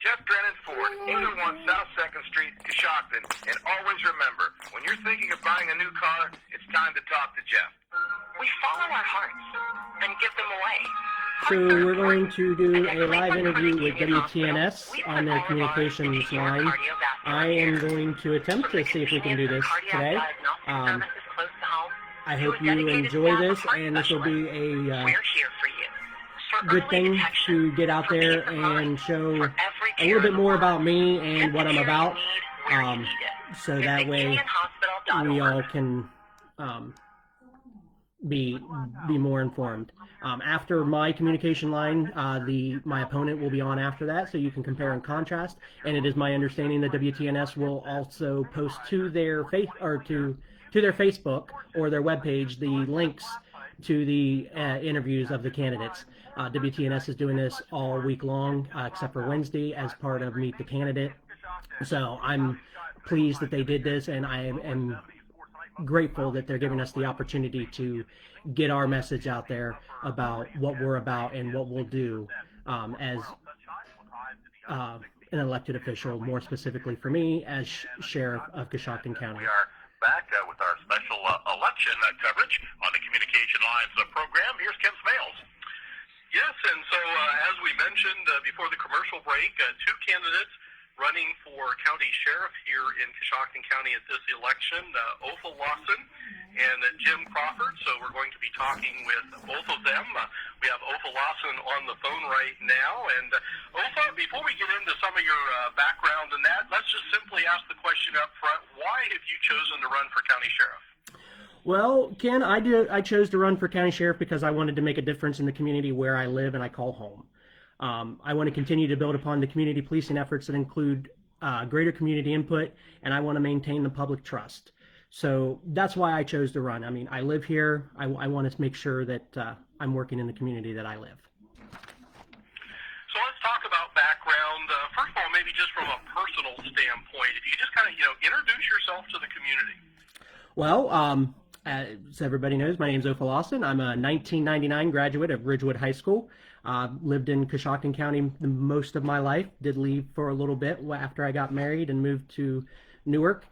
Jeff Drennan Ford, 801 South 2nd Street, Coshocton. And always remember, when you're thinking of buying a new car, it's time to talk to Jeff. We follow our hearts and give them away. So we're going to do a live interview with WTNS on their communications line. I am going to attempt to see if we can do this today. I hope you enjoy this, and this will be a good thing to get out there and show a little bit more about me and what I'm about, so that way we all can be more informed. After my communication line, my opponent will be on after that, so you can compare and contrast. And it is my understanding that WTNS will also post to their to their Facebook or their webpage the links to the interviews of the candidates. WTNS is doing this all week long, except for Wednesday, as part of Meet the Candidate. So I'm pleased that they did this, and I am grateful that they're giving us the opportunity to get our message out there about what we're about and what we'll do as an elected official, more specifically for me as Sheriff of Coshocton County. We are back with our special election coverage on the Communication Lines program. Here's Ken Smales. Yes, and so as we mentioned before the commercial break, two candidates running for county sheriff here in Coshocton County at this election, Opha Lawson and Jim Crawford. So we're going to be talking with both of them. We have Opha Lawson on the phone right now. And Opha, before we get into some of your background and that, let's just simply ask the question up front. Why have you chosen to run for county sheriff? Well, Ken, I chose to run for county sheriff because I wanted to make a difference in the community where I live and I call home. I want to continue to build upon the community policing efforts that include greater community input, and I want to maintain the public trust. So that's why I chose to run. I mean, I live here. I want to make sure that I'm working in the community that I live. So let's talk about background. First of all, maybe just from a personal standpoint, if you just kind of, introduce yourself to the community. Well, as everybody knows, my name is Opha Lawson. I'm a 1999 graduate of Ridgewood High School. Lived in Coshocton County most of my life. Did leave for a little bit after I got married and moved to Newark.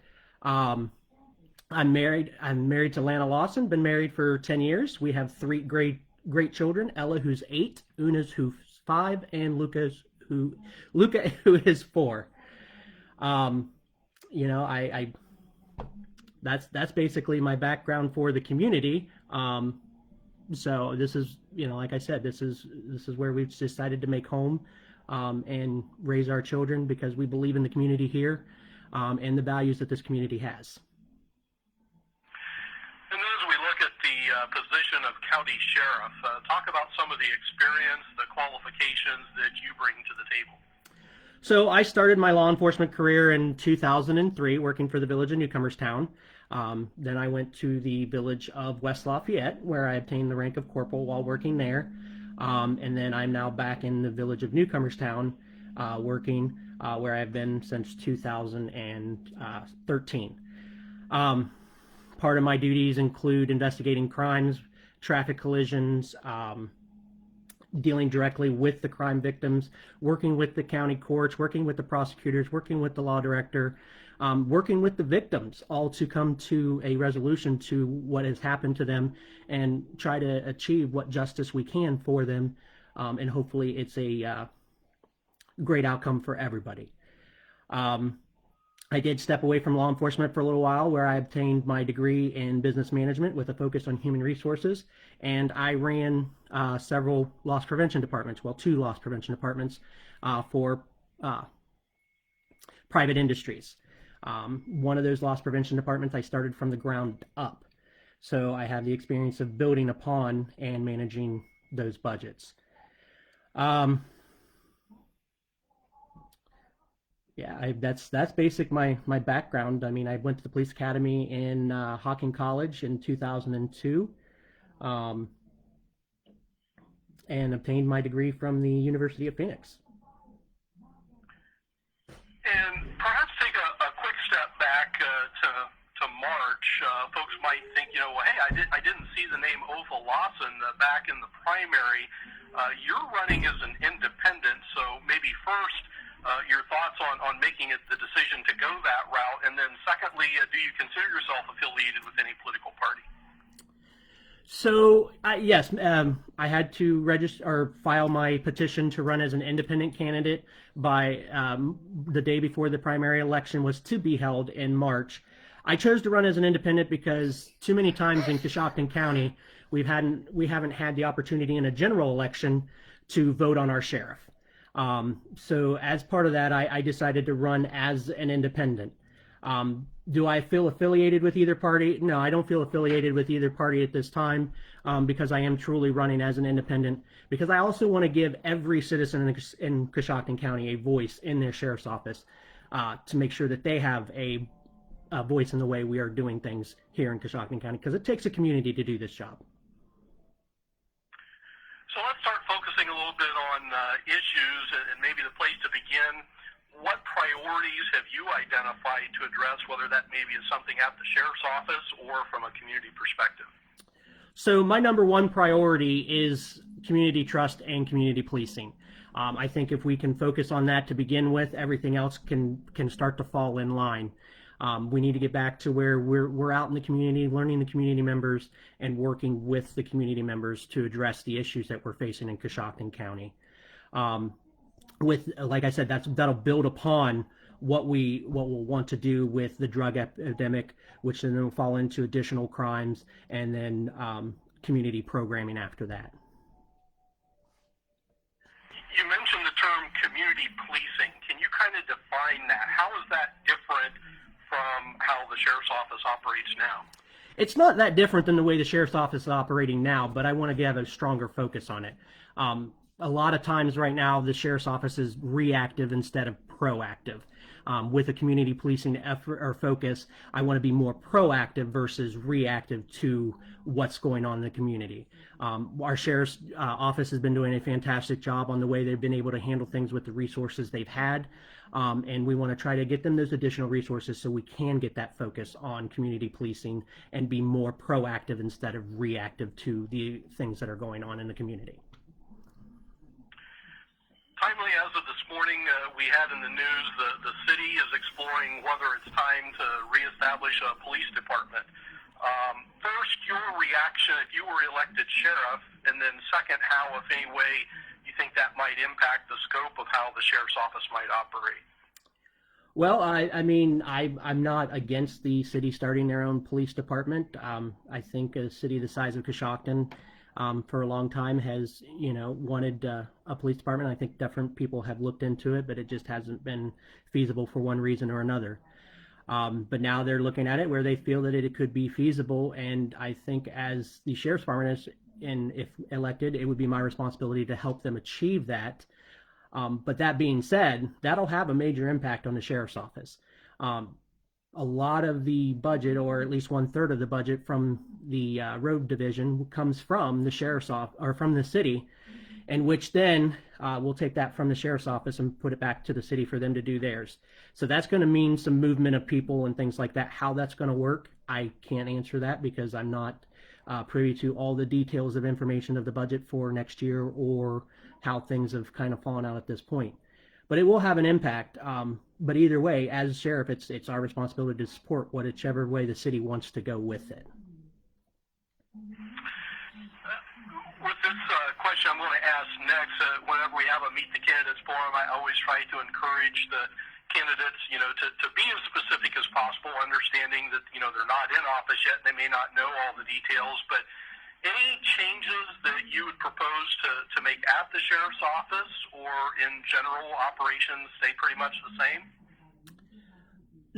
I'm married to Lana Lawson. Been married for 10 years. We have three great children: Ella, who's 8, Una's who's 5, and Luca who is 4. That's basically my background for the community. So this is, like I said, this is where we've decided to make home and raise our children, because we believe in the community here and the values that this community has. And then as we look at the position of county sheriff, talk about some of the experience, the qualifications that you bring to the table. So I started my law enforcement career in 2003 working for the village of Newcomerstown. Then I went to the village of West Lafayette, where I obtained the rank of corporal while working there. And then I'm now back in the village of Newcomerstown working, where I've been since 2013. Part of my duties include investigating crimes, traffic collisions, dealing directly with the crime victims, working with the county courts, working with the prosecutors, working with the law director, working with the victims, all to come to a resolution to what has happened to them and try to achieve what justice we can for them. And hopefully it's a great outcome for everybody. I did step away from law enforcement for a little while, where I obtained my degree in business management with a focus on human resources, and I ran several loss prevention departments, well, 2 loss prevention departments for private industries. One of those loss prevention departments I started from the ground up, so I have the experience of building upon and managing those budgets. Yeah, that's basic my background. I mean, I went to the police academy in Hocking College in 2002, and obtained my degree from the University of Phoenix. And perhaps take a quick step back to March. Folks might think, hey, I didn't see the name Opha Lawson back in the primary. You're running as an independent, so maybe first first, your thoughts on making it the decision to go that route, and then secondly, do you consider yourself affiliated with any political party? So yes, I had to register or file my petition to run as an independent candidate by the day before the primary election was to be held in March. I chose to run as an independent because too many times in Coshocton County we haven't had the opportunity in a general election to vote on our sheriff. So as part of that, I decided to run as an independent. Do I feel affiliated with either party? No, I don't feel affiliated with either party at this time because I am truly running as an independent, because I also want to give every citizen in Coshocton County a voice in their sheriff's office to make sure that they have a voice in the way we are doing things here in Coshocton County, because it takes a community to do this job. So let's start focusing a little bit on issues, and maybe the place to begin. What priorities have you identified to address, whether that maybe is something at the sheriff's office or from a community perspective? So my number one priority is community trust and community policing. I think if we can focus on that to begin with, everything else can start to fall in line. We need to get back to where we're out in the community, learning the community members and working with the community members to address the issues that we're facing in Coshocton County. With, like I said, that'll build upon what we'll want to do with the drug epidemic, which then will fall into additional crimes, and then community programming after that. You mentioned the term community policing. Can you kind of define that? How is that different from how the sheriff's office operates now? It's not that different than the way the sheriff's office is operating now, but I want to have a stronger focus on it. A lot of times right now, the sheriff's office is reactive instead of proactive. With a community policing effort or focus, I want to be more proactive versus reactive to what's going on in the community. Our sheriff's office has been doing a fantastic job on the way they've been able to handle things with the resources they've had. And we want to try to get them those additional resources so we can get that focus on community policing and be more proactive instead of reactive to the things that are going on in the community. Timely as of this morning, we had in the news the city is exploring whether it's time to reestablish a police department. First, your reaction if you were elected sheriff, and then second, how, if any way, you think that might impact the scope of how the sheriff's office might operate? Well, I mean, I'm not against the city starting their own police department. I think a city the size of Coshocton for a long time has, wanted a police department. I think different people have looked into it, but it just hasn't been feasible for one reason or another. But now they're looking at it where they feel that it could be feasible, and I think as the sheriff's department is, and if elected, it would be my responsibility to help them achieve that. But that being said, that'll have a major impact on the sheriff's office. A lot of the budget, or at least 1/3 of the budget from the road division, comes from the sheriff's office or from the city, and which then we'll take that from the sheriff's office and put it back to the city for them to do theirs. So that's going to mean some movement of people and things like that. How that's going to work, I can't answer that because I'm not privy to all the details of information of the budget for next year or how things have kind of fallen out at this point. But it will have an impact. But either way, as sheriff, it's our responsibility to support whichever way the city wants to go with it. With this question I'm going to ask next, whenever we have a Meet the Candidates forum, I always try to encourage the candidates, to be as specific as possible, understanding that, they're not in office yet and they may not know all the details, but any changes that you would propose to make at the sheriff's office or in general operations stay pretty much the same?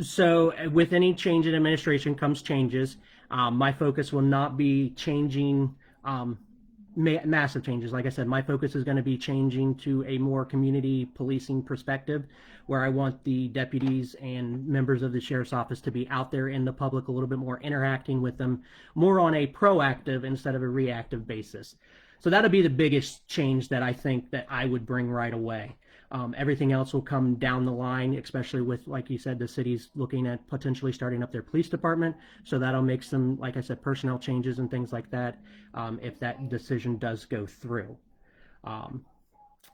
So with any change in administration comes changes. My focus will not be changing massive changes. Like I said, my focus is going to be changing to a more community policing perspective, where I want the deputies and members of the sheriff's office to be out there in the public a little bit more, interacting with them more on a proactive instead of a reactive basis. So that'll be the biggest change that I think that I would bring right away. Everything else will come down the line, especially with, like you said, the city's looking at potentially starting up their police department. So that'll make some, like I said, personnel changes and things like that if that decision does go through.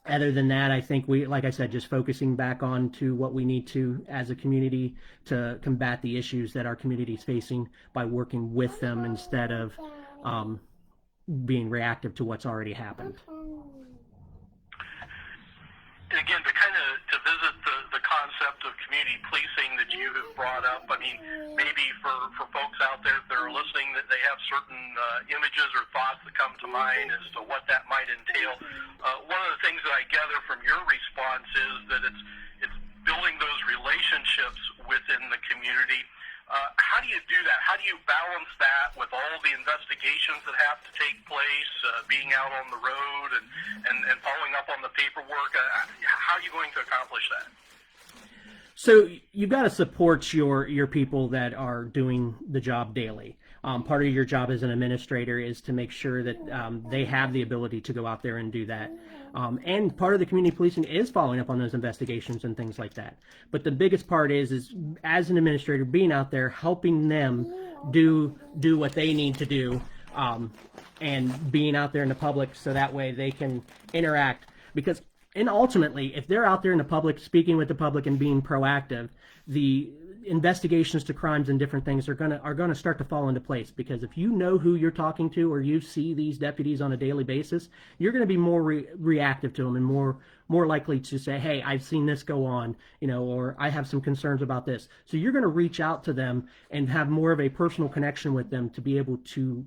Other than that, I think we, like I said, just focusing back on to what we need to as a community to combat the issues that our community is facing by working with them instead of um, being reactive to what's already happened. And again, to visit the concept of community policing that you have brought up, I mean, maybe for folks out there that are listening, that they have certain images or thoughts that come to mind as to what that might entail. One of the things that I gather from your response is that it's building those relationships within the community. How do you do that? How do you balance that with all the investigations that have to take place, being out on the road and following up on the paperwork? How are you going to accomplish that? So you've got to support your people that are doing the job daily. Part of your job as an administrator is to make sure that they have the ability to go out there and do that. And part of the community policing is following up on those investigations and things like that. But the biggest part is as an administrator, being out there, helping them do what they need to do, and being out there in the public so that way they can interact. Because and ultimately, if they're out there in the public, speaking with the public and being proactive, the investigations to crimes and different things are gonna start to fall into place. Because if you know who you're talking to, or you see these deputies on a daily basis, you're going to be more reactive to them and more likely to say, "Hey, I've seen this go on," or "I have some concerns about this." So you're going to reach out to them and have more of a personal connection with them to be able to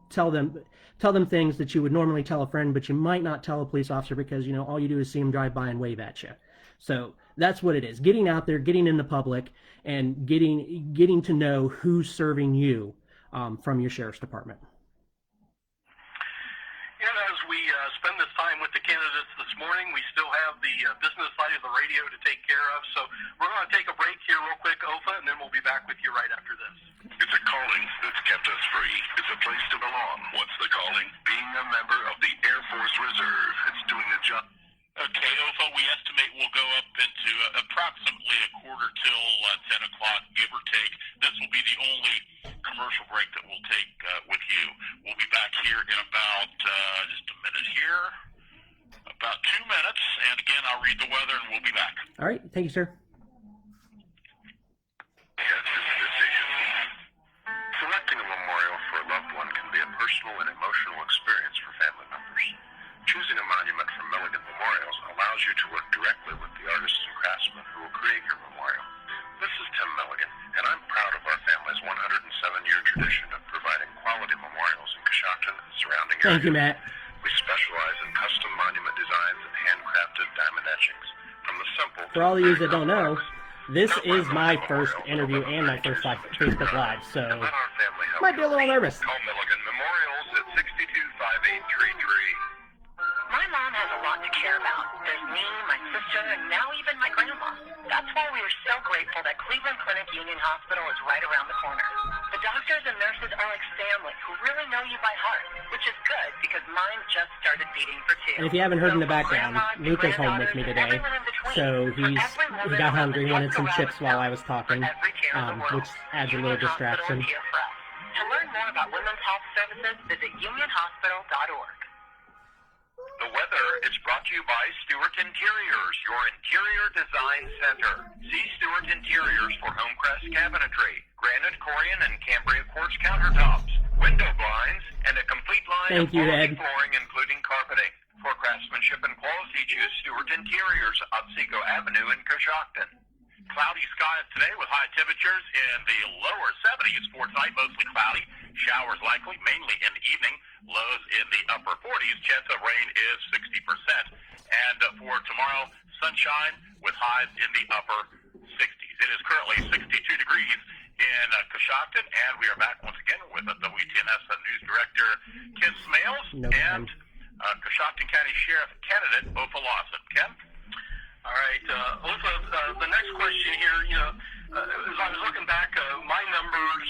tell them things that you would normally tell a friend, but you might not tell a police officer because all you do is see them drive by and wave at you. So that's what it is: getting out there, getting in the public, and getting to know who's serving you from your sheriff's department. As we spend this time with the candidates this morning, we still have the business side of the radio to take care of. So we're going to take a break here real quick, Ofa, and then we'll be back with you right after this. It's a calling that's kept us free. It's a place to belong. What's the calling? Being a member of the Air Force Reserve. It's doing the job. Okay, Ofa, we estimate we'll go up into approximately a quarter till 10 o'clock, give or take. This will be the only commercial break that we'll take with you. We'll be back here in about just a minute here, about 2 minutes. And again, I'll read the weather and we'll be back. All right, thank you, sir. Selecting a memorial for a loved one can be a personal and emotional experience for family members. Choosing a monument from Milligan Memorials allows you to work directly with the artists and craftsmen who will create your memorial. This is Tim Milligan, and I'm proud of our family's 107-year tradition of providing quality memorials in Coshocton and surrounding areas. Thank you, Matt. We specialize in custom monument designs and handcrafted diamond etchings. From the simple For all of you that don't know, this is my first interview and my first Facebook Live, so might be a little nervous. Call Milligan Memorials at 625-8333. My mom has a lot to care about. There's me, my sister, and now even my grandma. That's why we are so grateful that Cleveland Clinic Union Hospital is right around the corner. The doctors and nurses are like family who really know you by heart, which is good because mine just started beating for 2. And if you haven't heard in the background, Luke is home with me today, so he got hungry, wanted some chips while I was talking, which adds a little distraction. To learn more about women's health services, visit unionhospital.org. The weather is brought to you by Stewart Interiors, your interior design center. See Stewart Interiors for Homecrest cabinetry, granite, Corian, and Cambria quartz countertops, window blinds, and a complete line of quality flooring, including carpeting. For craftsmanship and quality, choose Stewart Interiors, Otsego Avenue in Coshocton. Cloudy skies today with high temperatures in the lower 70s for tonight, mostly cloudy. Showers likely, mainly in the evening. Lows in the upper 40s. Chance of rain is 60%. And for tomorrow, sunshine with highs in the upper 60s. It is currently 62 degrees in Coshocton, and we are back once again with WTNS News Director Ken Smales and Coshocton County Sheriff candidate Ofa Lawson. Ken? All right, Ofa, the next question here, as I was looking back, my numbers,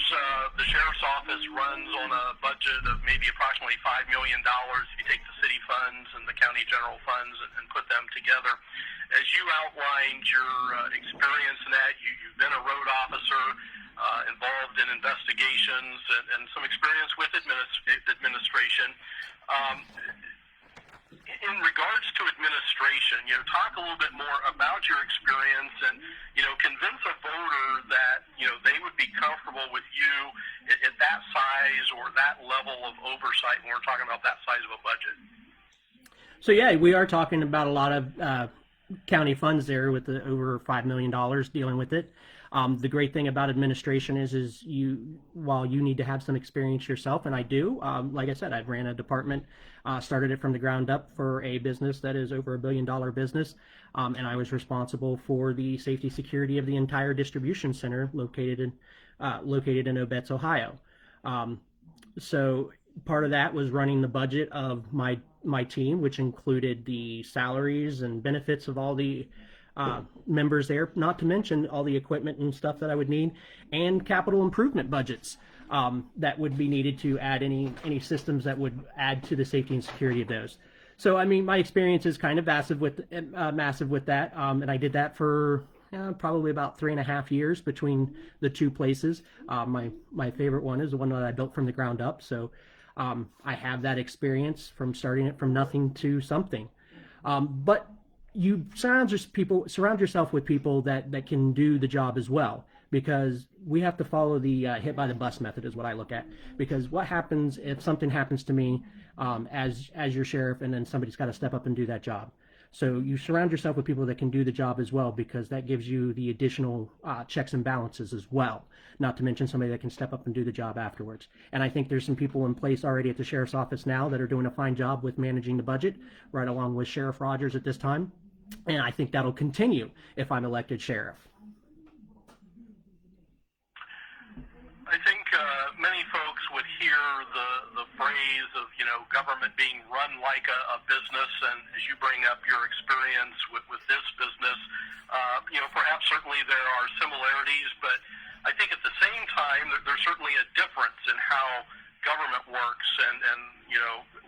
the sheriff's office runs on a budget of maybe approximately $5 million if you take the city funds and the county general funds and put them together. As you outlined your experience in that, you've been a road officer involved in investigations and some experience with administration. In regards to administration, talk a little bit more about your experience and, convince a voter that, they would be comfortable with you at that size or that level of oversight when we're talking about that size of a budget. So yeah, we are talking about a lot of county funds there with the over $5 million dealing with it. The great thing about administration is while you need to have some experience yourself, and I do, like I said, I ran a department, started it from the ground up for a business that is over $1 billion business, and I was responsible for the safety security of the entire distribution center located in Obetz, Ohio. So part of that was running the budget of my team, which included the salaries and benefits of all the members there, not to mention all the equipment and stuff that I would need, and capital improvement budgets that would be needed to add any systems that would add to the safety and security of those. So I mean, my experience is kind of massive with that, and I did that for probably about 3.5 years between the two places. My favorite one is the one that I built from the ground up, so I have that experience from starting it from nothing to something. But you surround yourself with people that can do the job as well, because we have to follow the hit by the bus method is what I look at. Because what happens if something happens to me as your sheriff, and then somebody's got to step up and do that job? So you surround yourself with people that can do the job as well, because that gives you the additional checks and balances as well, not to mention somebody that can step up and do the job afterwards. And I think there's some people in place already at the sheriff's office now that are doing a fine job with managing the budget, right along with Sheriff Rogers at this time. And I think that'll continue if I'm elected sheriff. I think many folks would hear the phrase of, government being run like a business, and as you bring up your experience with this business, perhaps certainly there are similarities, but I think at the same time there's certainly a difference in how government works and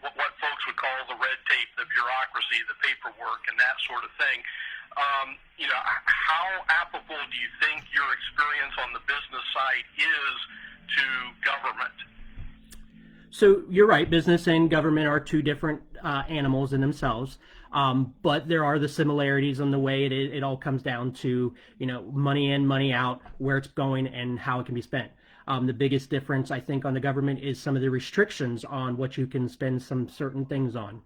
what folks would call the red tape, the bureaucracy, the paperwork, and that sort of thing. How applicable do you think your experience on the business side is to government? So you're right, business and government are two different animals in themselves, but there are the similarities in the way it all comes down to, money in, money out, where it's going, and how it can be spent. The biggest difference, I think, on the government is some of the restrictions on what you can spend some certain things on.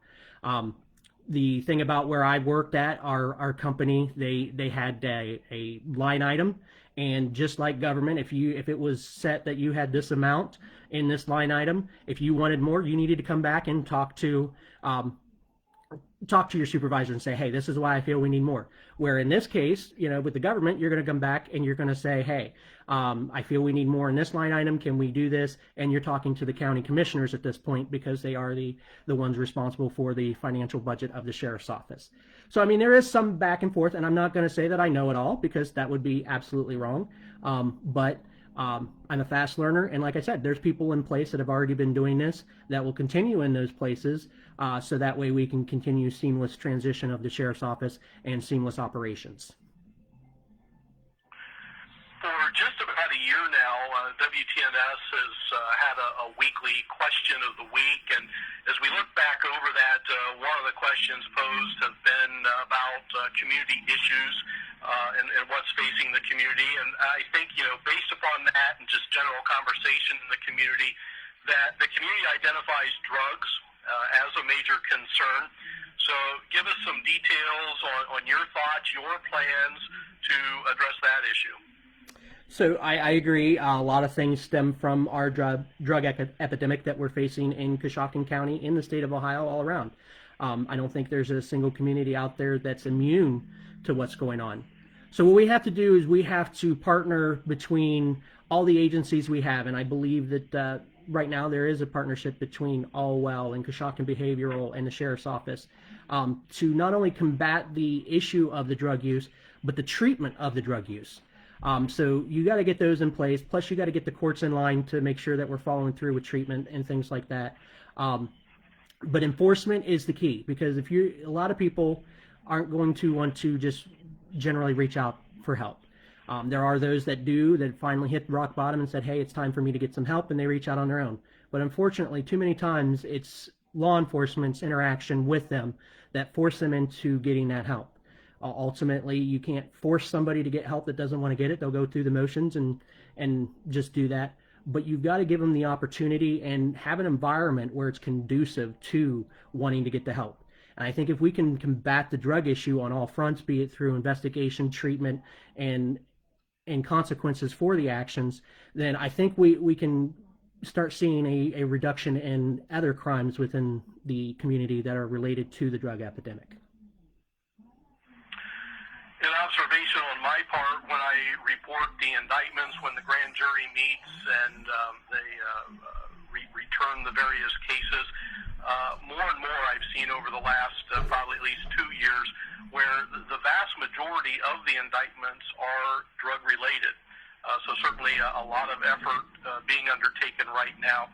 The thing about where I worked at, our company, they had a line item, and just like government, if it was set that you had this amount in this line item, if you wanted more, you needed to come back and talk to your supervisor and say, hey, this is why I feel we need more. Where in this case, with the government, you're going to come back and you're going to say, hey, I feel we need more in this line item. Can we do this? And you're talking to the county commissioners at this point, because they are the ones responsible for the financial budget of the sheriff's office. So, I mean, there is some back and forth, and I'm not going to say that I know it all, because that would be absolutely wrong. But I'm a fast learner, and like I said, there's people in place that have already been doing this that will continue in those places, so that way we can continue seamless transition of the sheriff's office and seamless operations. For just about a year now, WTNS has had a weekly question of the week, and as we look back over that, one of the questions posed have been about community issues and what's facing the community. And I think, based upon that and just general conversation in the community, that the community identifies drugs as a major concern. So give us some details on your thoughts, your plans to address that issue. So I agree. A lot of things stem from our drug epidemic that we're facing in Coshocton County, in the state of Ohio, all around. I don't think there's a single community out there that's immune to what's going on. So what we have to do is we have to partner between all the agencies we have, and I believe that right now there is a partnership between Allwell and Coshocton Behavioral and the Sheriff's Office to not only combat the issue of the drug use, but the treatment of the drug use. So you got to get those in place. Plus, you got to get the courts in line to make sure that we're following through with treatment and things like that. But enforcement is the key, because a lot of people aren't going to want to just generally reach out for help. There are those that finally hit rock bottom and said, hey, it's time for me to get some help, and they reach out on their own. But unfortunately, too many times it's law enforcement's interaction with them that force them into getting that help. Ultimately, you can't force somebody to get help that doesn't want to get it. They'll go through the motions and just do that. But you've got to give them the opportunity and have an environment where it's conducive to wanting to get the help. And I think if we can combat the drug issue on all fronts, be it through investigation, treatment, and consequences for the actions, then I think we can start seeing a reduction in other crimes within the community that are related to the drug epidemic. An observation on my part, when I report the indictments, when the grand jury meets and they return the various cases, more and more I've seen over the last probably at least 2 years where the vast majority of the indictments are drug related. So certainly a lot of effort being undertaken right now.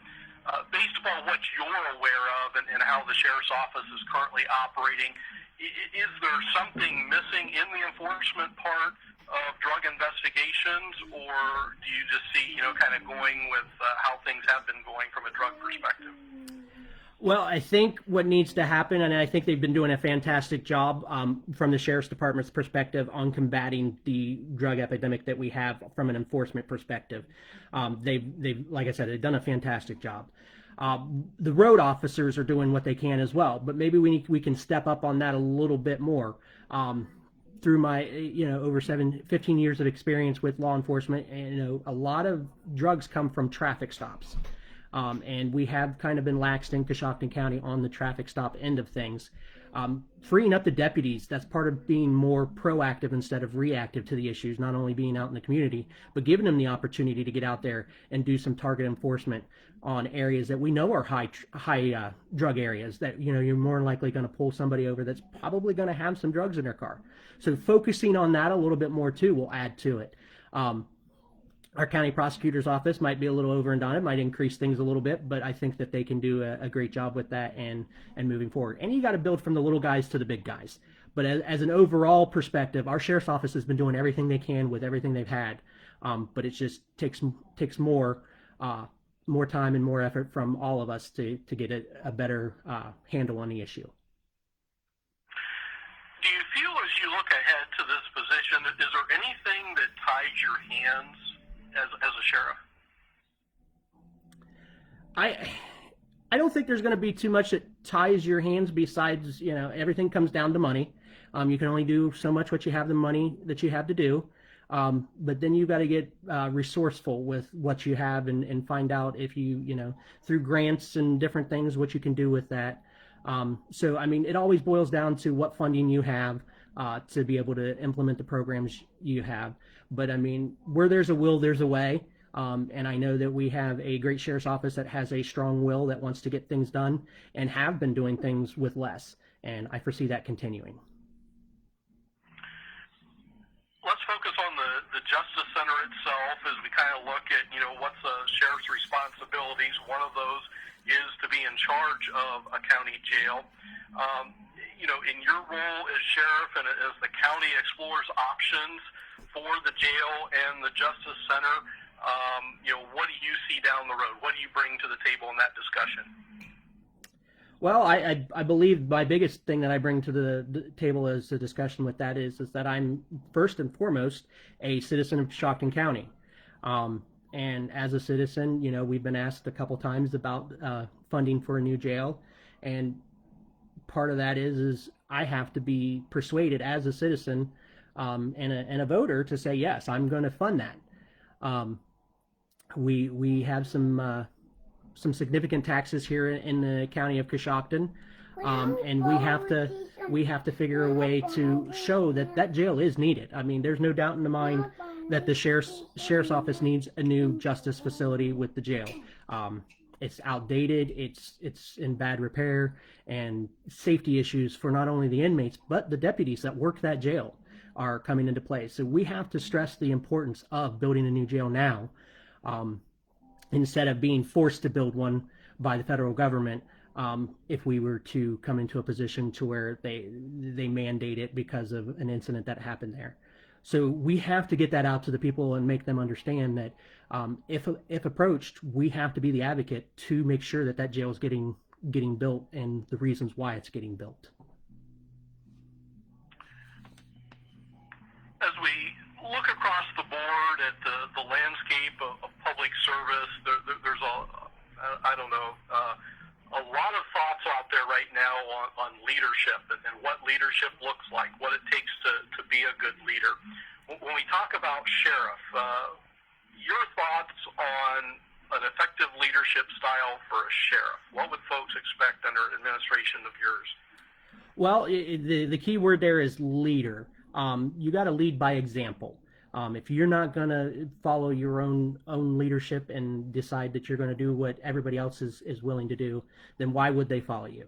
Based upon what you're aware of and how the Sheriff's Office is currently operating, is there something missing in the enforcement part of drug investigations, or do you just see, kind of going with how things have been going from a drug perspective? Well, I think what needs to happen, and I think they've been doing a fantastic job from the Sheriff's Department's perspective on combating the drug epidemic that we have from an enforcement perspective. They've, like I said, they've done a fantastic job. The road officers are doing what they can as well, but maybe we can step up on that a little bit more. Through my, over 15 years of experience with law enforcement, and, a lot of drugs come from traffic stops. And we have kind of been laxed in Coshocton County on the traffic stop end of things. Freeing up the deputies, that's part of being more proactive instead of reactive to the issues, not only being out in the community, but giving them the opportunity to get out there and do some target enforcement on areas that we know are high drug areas that, you're more likely going to pull somebody over that's probably going to have some drugs in their car. So focusing on that a little bit more too will add to it. Our county prosecutor's office might be a little over and done. It might increase things a little bit, but I think that they can do a great job with that and moving forward. And you got to build from the little guys to the big guys. But as an overall perspective, our sheriff's office has been doing everything they can with everything they've had. But it just takes more time and more effort from all of us to get a better handle on the issue. Do you feel as you look ahead to this position, is there anything that ties your hands as a sheriff? I don't think there's going to be too much that ties your hands besides, everything comes down to money. You can only do so much what you have the money that you have to do. But then you've got to get resourceful with what you have and find out if you, through grants and different things, what you can do with that. So, it always boils down to what funding you have to be able to implement the programs you have. But, where there's a will, there's a way. And I know that we have a great sheriff's office that has a strong will that wants to get things done and have been doing things with less. And I foresee that continuing. Let's focus on the Justice Center itself as we kind of look at, what's a sheriff's responsibilities. One of those is to be in charge of a county jail. In your role as sheriff and as the county explores options for the jail and the Justice Center, what do you see down the road? What do you bring to the table in that discussion? Well, I believe my biggest thing that I bring to the table as a discussion with that is that I'm first and foremost a citizen of Coshocton County. And as a citizen, we've been asked a couple times about funding for a new jail. And part of that is I have to be persuaded as a citizen and a voter to say, yes, I'm going to fund that. We have some significant taxes here in the county of Coshocton, and we have to figure a way to show that jail is needed. There's no doubt in the mind that the sheriff's office needs a new justice facility with the jail. It's outdated, it's in bad repair, and safety issues for not only the inmates but the deputies that work that jail are coming into play. So we have to stress the importance of building a new jail now, instead of being forced to build one by the federal government, if we were to come into a position to where they mandate it because of an incident that happened there. So we have to get that out to the people and make them understand that if approached, we have to be the advocate to make sure that jail is getting getting built and the reasons why it's getting built. As we look across the board at the landscape of public service, there's a lot of thoughts out there right now on leadership and what leadership looks like, what it takes to be a good leader. When we talk about sheriff, your thoughts on an effective leadership style for a sheriff? What would folks expect under administration of yours? Well, the key word there is leader. You got to lead by example. If you're not going to follow your own leadership and decide that you're going to do what everybody else is willing to do, then why would they follow you?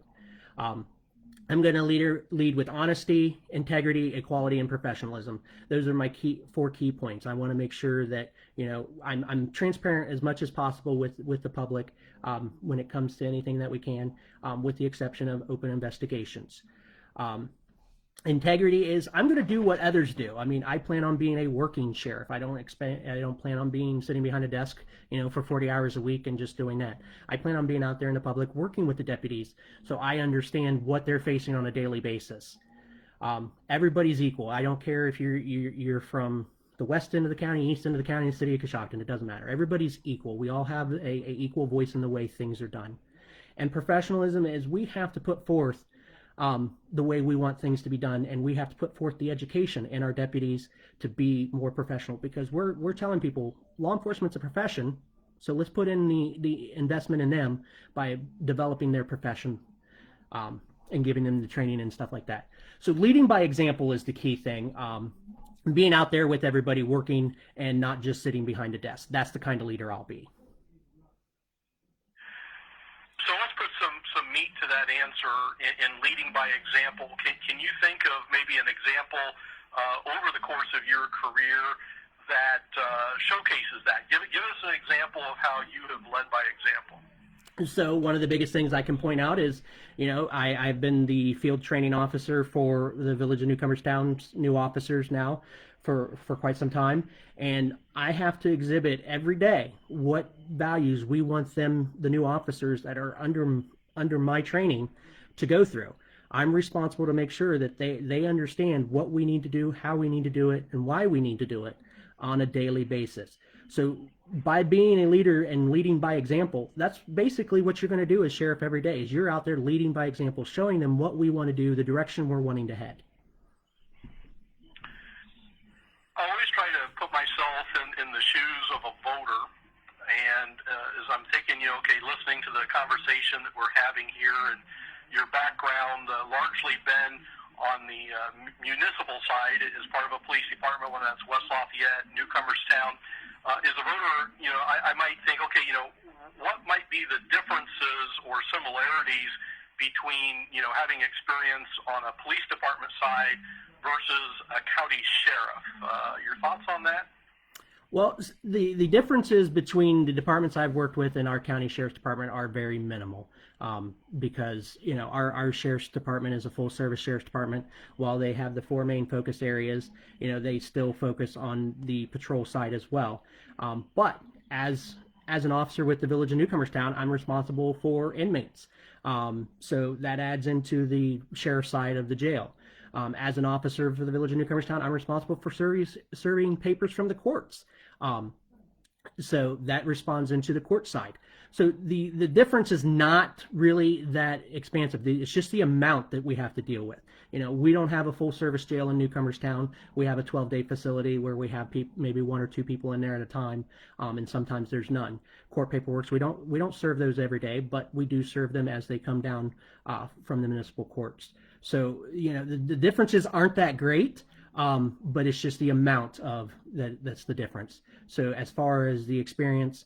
I'm going to lead with honesty, integrity, equality, and professionalism. Those are my four key points. I want to make sure that I'm transparent as much as possible with the public when it comes to anything that we can, with the exception of open investigations. Integrity is I'm going to do what others do. I mean, I plan on being a working sheriff. I don't plan on sitting behind a desk, for 40 hours a week and just doing that. I plan on being out there in the public working with the deputies so I understand what they're facing on a daily basis. Everybody's equal. I don't care if you're from the west end of the county, east end of the county, the city of Coshocton. It doesn't matter. Everybody's equal. We all have a equal voice in the way things are done. And professionalism is we have to put forth the way we want things to be done, and we have to put forth the education in our deputies to be more professional, because we're telling people law enforcement's a profession, so let's put in the investment in them by developing their profession and giving them the training and stuff like that. So leading by example is the key thing. Being out there with everybody working and not just sitting behind a desk. That's the kind of leader I'll be. So let's put some meat to that answer in leading by example. Can you think of maybe an example over the course of your career that showcases that? Give us an example of how you have led by example. So one of the biggest things I can point out is, I've been the field training officer for the Village of Newcomerstown's new officers now for quite some time. And I have to exhibit every day what values we want them, the new officers that are under my training, to go through. I'm responsible to make sure that they understand what we need to do, how we need to do it, and why we need to do it on a daily basis. So by being a leader and leading by example, that's basically what you're going to do as sheriff every day, is you're out there leading by example, showing them what we want to do, the direction we're wanting to head. I always try to put myself in the shoes of a voter, and as I'm thinking, listening to the conversation that we're having here, and your background largely been on the municipal side as part of a police department, whether that's West Lafayette, Newcomerstown. As a voter, I might think, what might be the differences or similarities between, having experience on a police department side versus a county sheriff? Your thoughts on that? Well, the differences between the departments I've worked with and our county sheriff's department are very minimal, because our sheriff's department is a full service sheriff's department. While they have the four main focus areas, they still focus on the patrol side as well. But as an officer with the Village of Newcomerstown, I'm responsible for inmates. So that adds into the sheriff's side of the jail. As an officer for the Village of Newcomerstown, I'm responsible for serving papers from the courts. So that responds into the court side. So the difference is not really that expansive. It's just the amount that we have to deal with. We don't have a full service jail in Newcomerstown. We have a 12-day facility where we have maybe one or two people in there at a time, and sometimes there's none. Court paperwork, we don't serve those every day, but we do serve them as they come down from the municipal courts. So the differences aren't that great, but it's just the amount of that's the difference. So as far as the experience,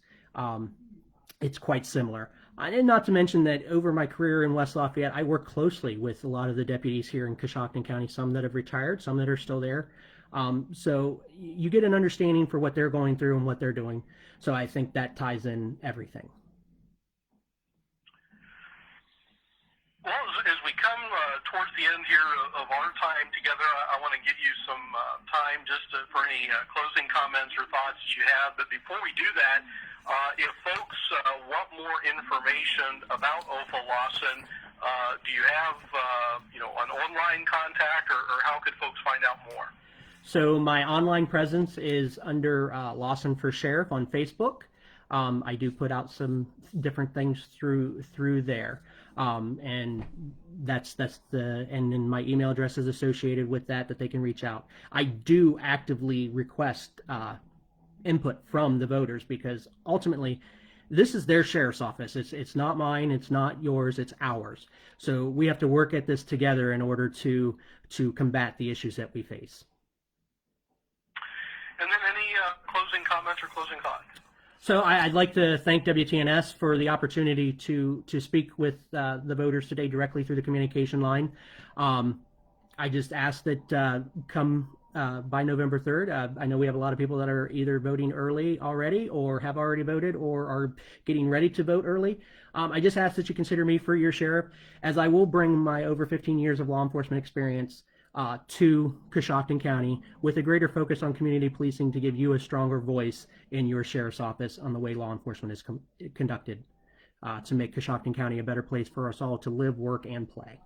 it's quite similar. And not to mention that over my career in West Lafayette, I work closely with a lot of the deputies here in Coshocton County, some that have retired, some that are still there. So you get an understanding for what they're going through and what they're doing. So I think that ties in everything. Well, as we come towards the end here of our time together, I want to give you some time just for any closing comments or thoughts that you have. But before we do that, If folks want more information about Opal Lawson, do you have an online contact, or how could folks find out more? So my online presence is under Lawson for Sheriff on Facebook. I do put out some different things through there, and that's and then my email address is associated with that they can reach out. I do actively request input from the voters, because ultimately this is their sheriff's office. It's not mine, it's not yours, it's ours. So we have to work at this together in order to combat the issues that we face. And then any closing comments or closing thoughts? So I'd like to thank WTNS for the opportunity to speak with the voters today directly through the communication line. I just ask that come by November 3rd. I know we have a lot of people that are either voting early already, or have already voted, or are getting ready to vote early. I just ask that you consider me for your sheriff, as I will bring my over 15 years of law enforcement experience to Coshocton County, with a greater focus on community policing, to give you a stronger voice in your sheriff's office on the way law enforcement is conducted, to make Coshocton County a better place for us all to live, work, and play.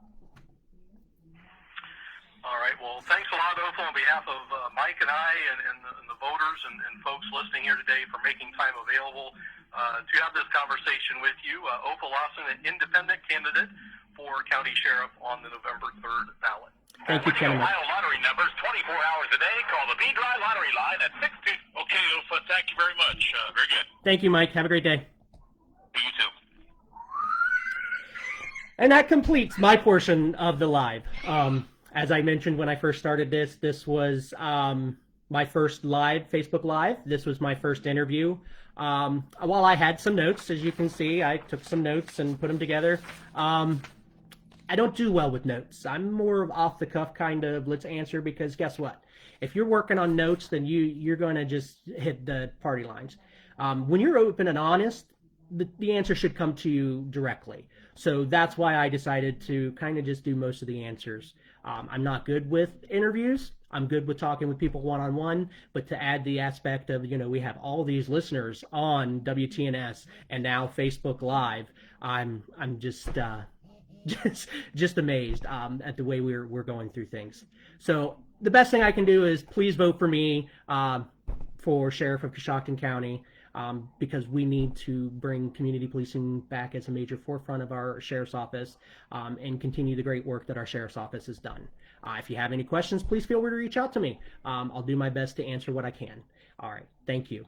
All right. Well, thanks a lot, Opal, on behalf of Mike and I and the voters and folks listening here today, for making time available to have this conversation with you. Opal Lawson, an independent candidate for county sheriff on the November 3rd ballot. Thank you, gentlemen. Ohio lottery numbers 24 hours a day. Call the B-Dry lottery line at 62. Okay, Opal, thank you very much. Very good. Thank you, Mike. Have a great day. You too. And that completes my portion of the live. As I mentioned when I first started this was my first live, Facebook Live. This was my first interview. While I had some notes, as you can see, I took some notes and put them together. I don't do well with notes. I'm more of off-the-cuff kind of let's answer, because guess what? If you're working on notes, then you're going to just hit the party lines. When you're open and honest, the answer should come to you directly. So that's why I decided to kind of just do most of the answers. I'm not good with interviews. I'm good with talking with people one-on-one, but to add the aspect of, we have all these listeners on WTNS and now Facebook Live, I'm just amazed at the way we're going through things. So the best thing I can do is please vote for me for Sheriff of Coshocton County, because we need to bring community policing back as a major forefront of our sheriff's office, and continue the great work that our sheriff's office has done. If you have any questions, please feel free to reach out to me. I'll do my best to answer what I can. All right. Thank you.